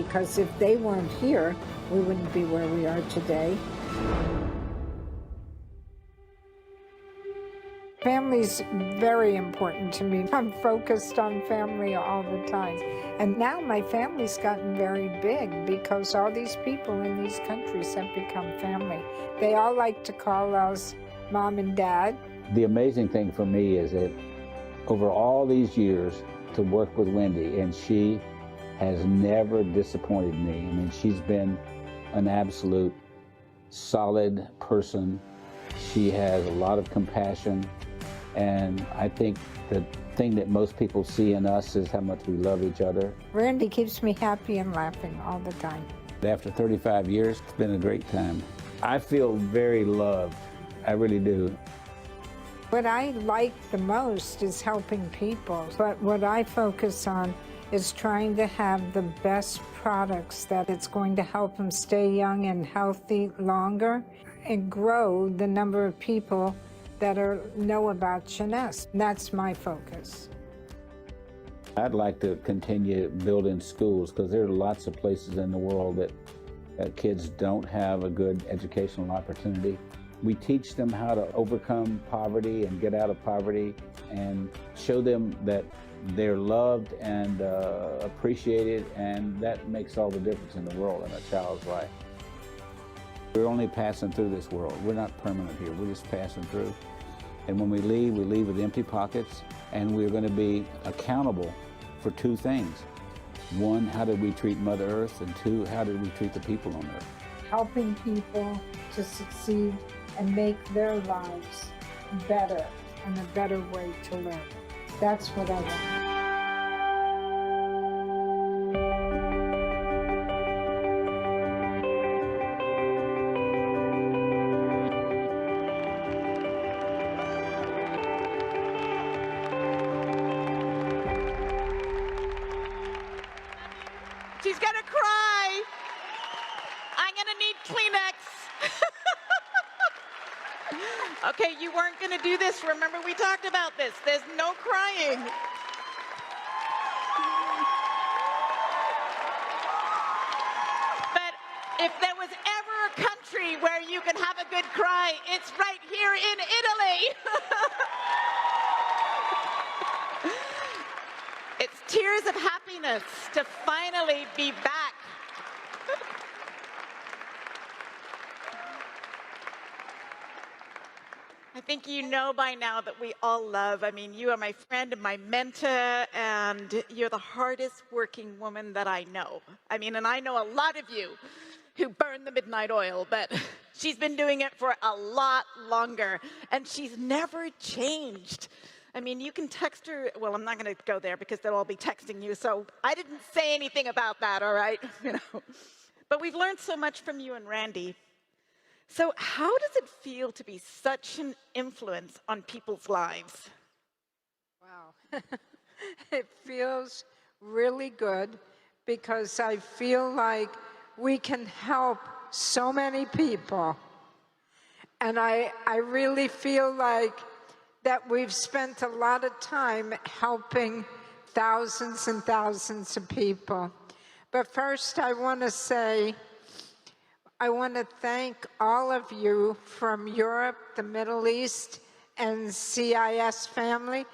Because if they weren't here, we wouldn't be where we are today. Family's very important to me. I'm focused on family all the time. And now my family's gotten very big because all these people in these countries have become family. They all like to call us mom and dad. The amazing thing for me is that over all these years to work with Wendy, and she has never disappointed me. I mean, she's been an absolute solid person. She has a lot of compassion. And I think the thing that most people see in us is how much we love each other. Randy keeps me happy and laughing all the time. After 35 years, it's been a great time. I feel very loved. I really do. What I like the most is helping people. But what I focus on is trying to have the best products that it's going to help them stay young and healthy longer and grow the number of people that know about jeunesse. That's my focus. I'd like to continue building schools because there are lots of places in the world that kids don't have a good educational opportunity. We teach them how to overcome poverty and get out of poverty and show them that they're loved and appreciated, and that makes all the difference in the world in a child's life. We're only passing through this world. We're not permanent here. We're just passing through. And when we leave with empty pockets, and we're going to be accountable for two things. One, how did we treat Mother Earth? And two, how did we treat the people on Earth? Helping people to succeed and make their lives better and a better way to live. That's what I want. She's gonna cry. I'm gonna need Kleenex. Okay, you weren't gonna do this. Remember, we talked about this. There's no crying. But if there was ever a country where you can have a good cry, it's right here in Italy. It's tears of happiness to finally be back. I think you know by now that we all love. I mean, you are my friend and my mentor, and you're the hardest working woman that I know. I mean, and I know a lot of you who burn the midnight oil, but she's been doing it for a lot longer, and she's never changed. I mean, you can text her. Well, I'm not going to go there because they'll all be texting you, so I didn't say anything about that, all right? You know. But we've learned so much from you and Randy. So how does it feel to be such an influence on people's lives? Wow. It feels really good because I feel like we can help so many people. And I really feel like that we've spent a lot of time helping thousands and thousands of people. But first, I want to say, I want to thank all of you from Europe, the Middle East, and CIS family,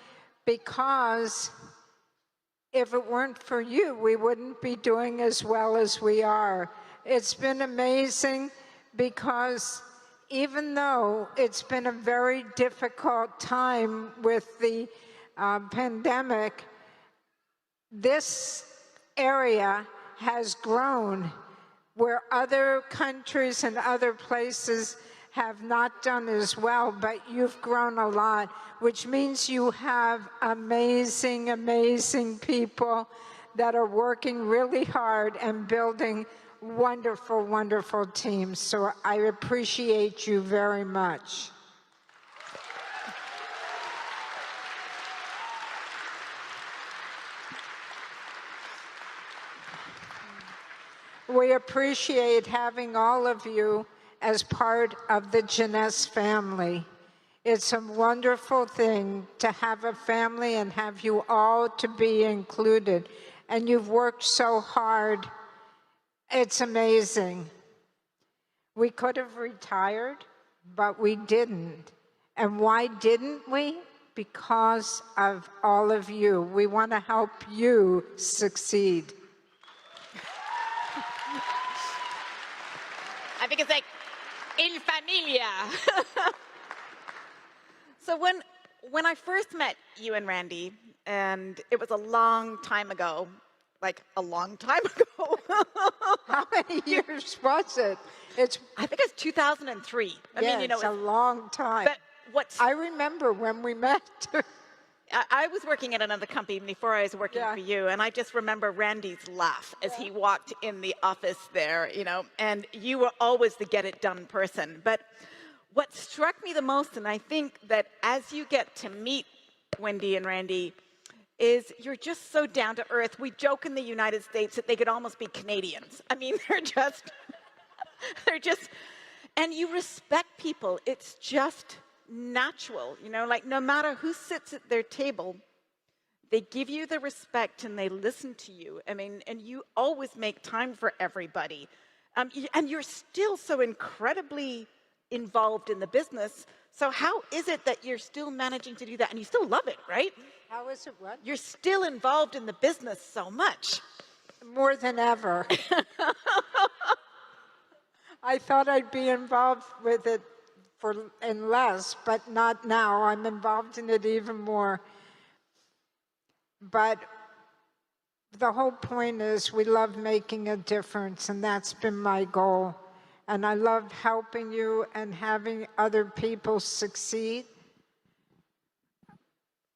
because if it weren't for you, we wouldn't be doing as well as we are. It's been amazing because even though it's been a very difficult time with the pandemic, this area has grown where other countries and other places have not done as well, but you've grown a lot, which means you have amazing, amazing people that are working really hard and building wonderful, wonderful teams. So I appreciate you very much. We appreciate having all of you as part of the jeunesse family. It's a wonderful thing to have a family and have you all to be included. And you've worked so hard It's amazing. We could have retired, but we didn't. And why didn't we? Because of all of you. We want to help you succeed. I think it's like, in familia. So when I first met you and Randy, and it was a long time ago, like a long time ago. How many years was it? I think it's 2003. I mean, you know, it's a long time. But I remember when we met. I was working at another company before I was working for you, and I just remember Randy's laugh as he walked in the office there, you know, and you were always the get-it-done person. But what struck me the most, and I think that as you get to meet Wendy and Randy, is you're just so down to earth. We joke in the United States that they could almost be Canadians. I mean, they're just, and you respect people. It's just natural, you know, like no matter who sits at their table, they give you the respect and they listen to you. I mean, and you always make time for everybody. And you're still so incredibly involved in the business. So how is it that you're still managing to do that? And you still love it, right? How is it what? You're still involved in the business so much. More than ever. I thought I'd be involved with it and less, but not now. I'm involved in it even more. But the whole point is we love making a difference, and that's been my goal. And I love helping you and having other people succeed.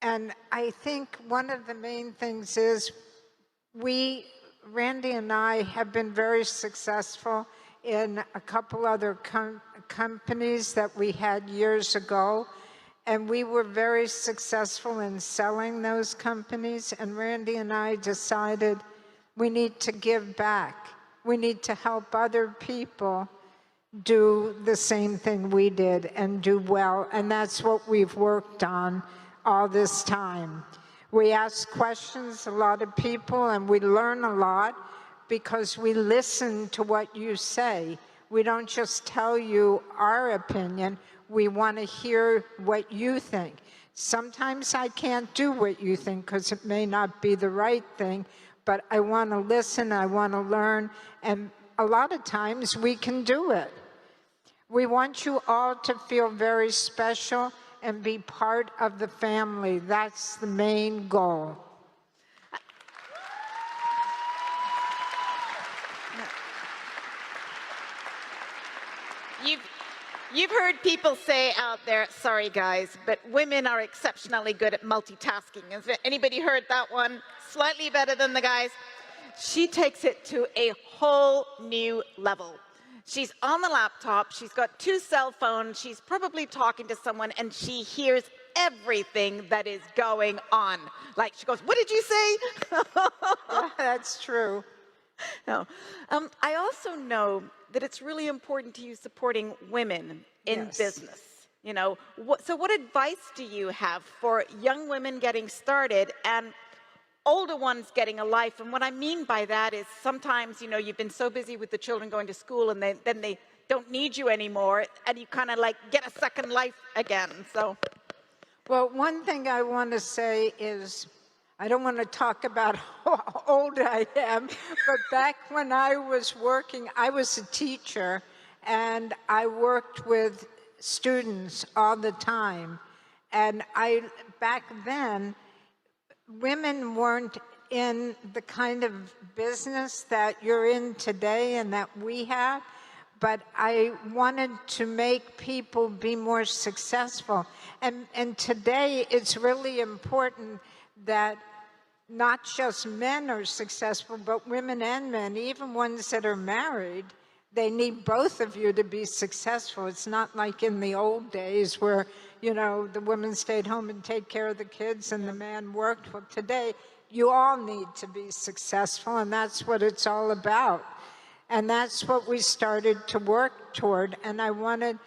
And I think one of the main things is Randy and I have been very successful in a couple other companies that we had years ago. And we were very successful in selling those companies. And Randy and I decided we need to give back. We need to help other people do the same thing we did and do well. And that's what we've worked on all this time. We ask questions, a lot of people, and we learn a lot because we listen to what you say. We don't just tell you our opinion. We want to hear what you think. Sometimes I can't do what you think because it may not be the right thing, but I want to listen, I want to learn, and a lot of times we can do it. We want you all to feel very special and be part of the family. That's the main goal. You've heard people say out there, sorry guys, but women are exceptionally good at multitasking. Has anybody heard that one? Slightly better than the guys. She takes it to a whole new level. She's on the laptop, she's got 2 cell phones, she's probably talking to someone, and she hears everything that is going on. Like she goes, what did you say? Yeah, that's true. No. I also know that it's really important to you supporting women in business. You know, so what advice do you have for young women getting started and older ones getting a life? And what I mean by that is sometimes, you know, you've been so busy with the children going to school and then they don't need you anymore, and you kind of like get a second life again. So, well, one thing I want to say is, I don't want to talk about how old I am, but back when I was working, I was a teacher, and I worked with students all the time. And back then, women weren't in the kind of business that you're in today and that we have, but I wanted to make people be more successful. And today, it's really important that not just men are successful, but women and men, even ones that are married, they need both of you to be successful. It's not like in the old days where, you know, the women stayed home and take care of the kids and the man worked. Well, today, you all need to be successful, and that's what it's all about. And that's what we started to work toward. And I learned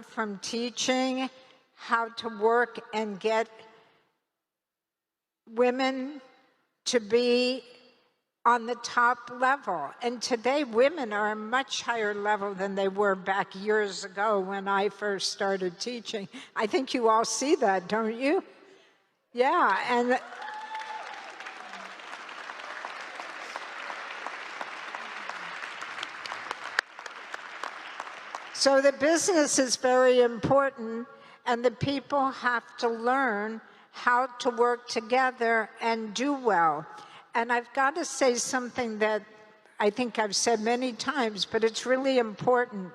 from teaching how to work and get women to be on the top level. And today, women are a much higher level than they were back years ago when I first started teaching. I think you all see that, don't you? Yeah, and so the business is very important, and the people have to learn how to work together and do well. And I've got to say something that I think I've said many times, but it's really important.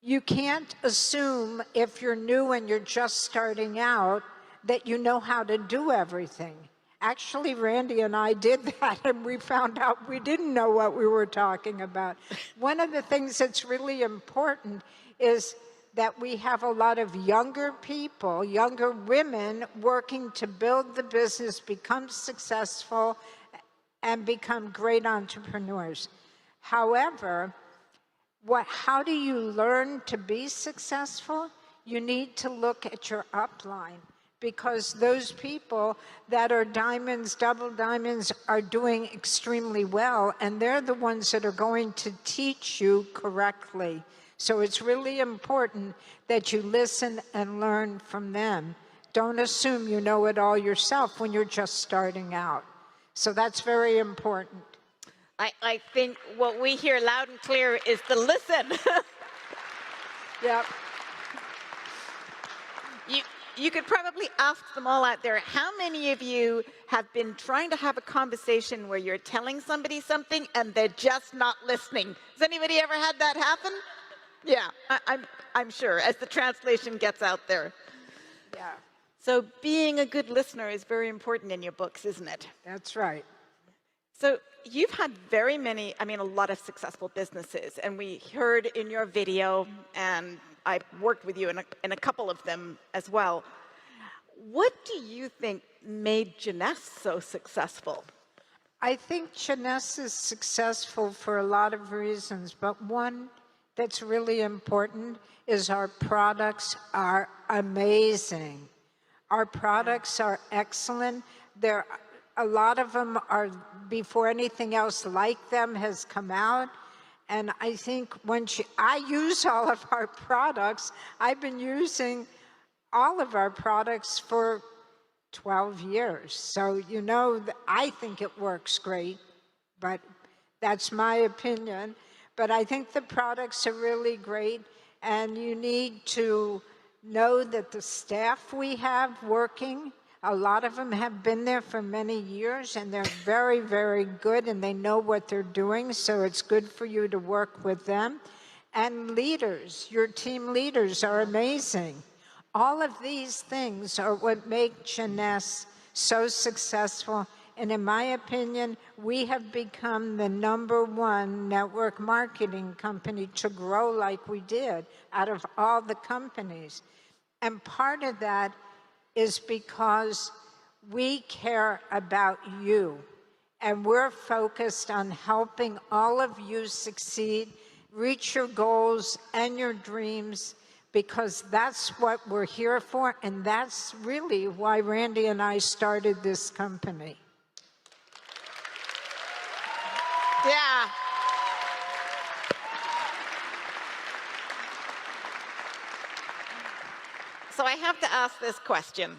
You can't assume if you're new and you're just starting out that you know how to do everything. Actually, Randy and I did that, and we found out we didn't know what we were talking about. One of the things that's really important is that we have a lot of younger people, younger women, working to build the business, become successful, and become great entrepreneurs. However, how do you learn to be successful? You need to look at your upline, because those people that are diamonds, double diamonds, are doing extremely well, and they're the ones that are going to teach you correctly. So it's really important that you listen and learn from them. Don't assume you know it all yourself when you're just starting out. So that's very important. I think what we hear loud and clear is the listen. Yep. You could probably ask them all out there, how many of you have been trying to have a conversation where you're telling somebody something and they're just not listening? Has anybody ever had that happen? Yeah, I'm sure, as the translation gets out there. Yeah. So being a good listener is very important in your books, isn't it? That's right. So you've had a lot of successful businesses, and we heard in your video, and I've worked with you in a couple of them as well. What do you think made jeunesse so successful? I think jeunesse is successful for a lot of reasons, but one that's really important is our products are amazing. Our products are excellent. A lot of them are before anything else like them has come out. And I think I use all of our products. I've been using all of our products for 12 years. So, I think it works great, but that's my opinion. But I think the products are really great, and you need to know that the staff we have working, a lot of them have been there for many years, and they're very, very good, and they know what they're doing, so it's good for you to work with them. And leaders, your team leaders are amazing. All of these things are what make jeunesse so successful. And in my opinion, we have become the #1 network marketing company to grow like we did out of all the companies. And part of that is because we care about you. And we're focused on helping all of you succeed, reach your goals and your dreams, because that's what we're here for. And that's really why Randy and I started this company. Yeah. So I have to ask this question.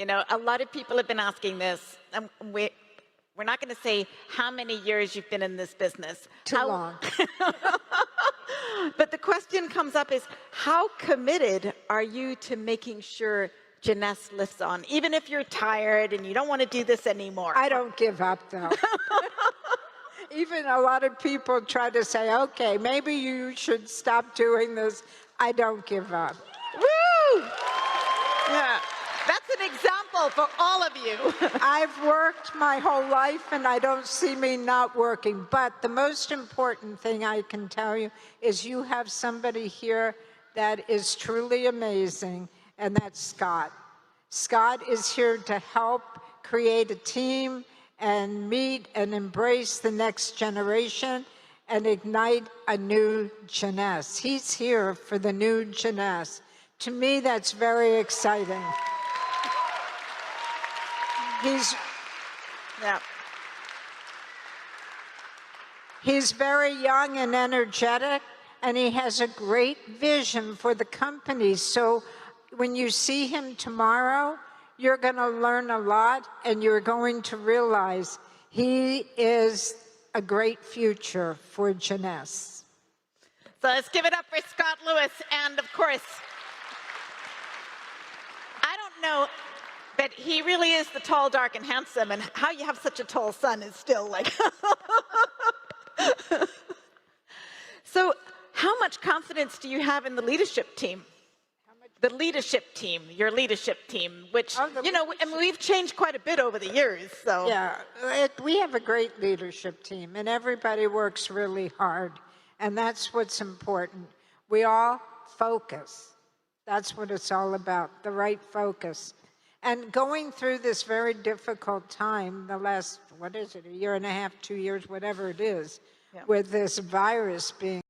A lot of people have been asking this, and we're not going to say how many years you've been in this business. Too long. But the question comes up is, how committed are you to making sure jeunesse lives on, even if you're tired and you don't want to do this anymore? I don't give up, though. Even a lot of people try to say, okay, maybe you should stop doing this. I don't give up. Woo! Yeah, that's an example for all of you. I've worked my whole life, and I don't see me not working. But the most important thing I can tell you is you have somebody here that is truly amazing, and that's Scott. Scott is here to help create a team and meet and embrace the next generation and ignite a new jeunesse. He's here for the new jeunesse. To me, that's very exciting. He's very young and energetic, and he has a great vision for the company. So when you see him tomorrow, you're going to learn a lot, and you're going to realize he is a great future for jeunesse. So let's give it up for Scott Lewis. And of course, I don't know, but he really is the tall, dark, and handsome, and how you have such a tall son is still like... So how much confidence do you have in the leadership team? The leadership team, your leadership team, which, you know, and we've changed quite a bit over the years, so. Yeah, we have a great leadership team, and everybody works really hard, and that's what's important. We all focus. That's what it's all about, the right focus. And going through this very difficult time, the last, what is it, a year and a half, 2 years, whatever it is, with this virus being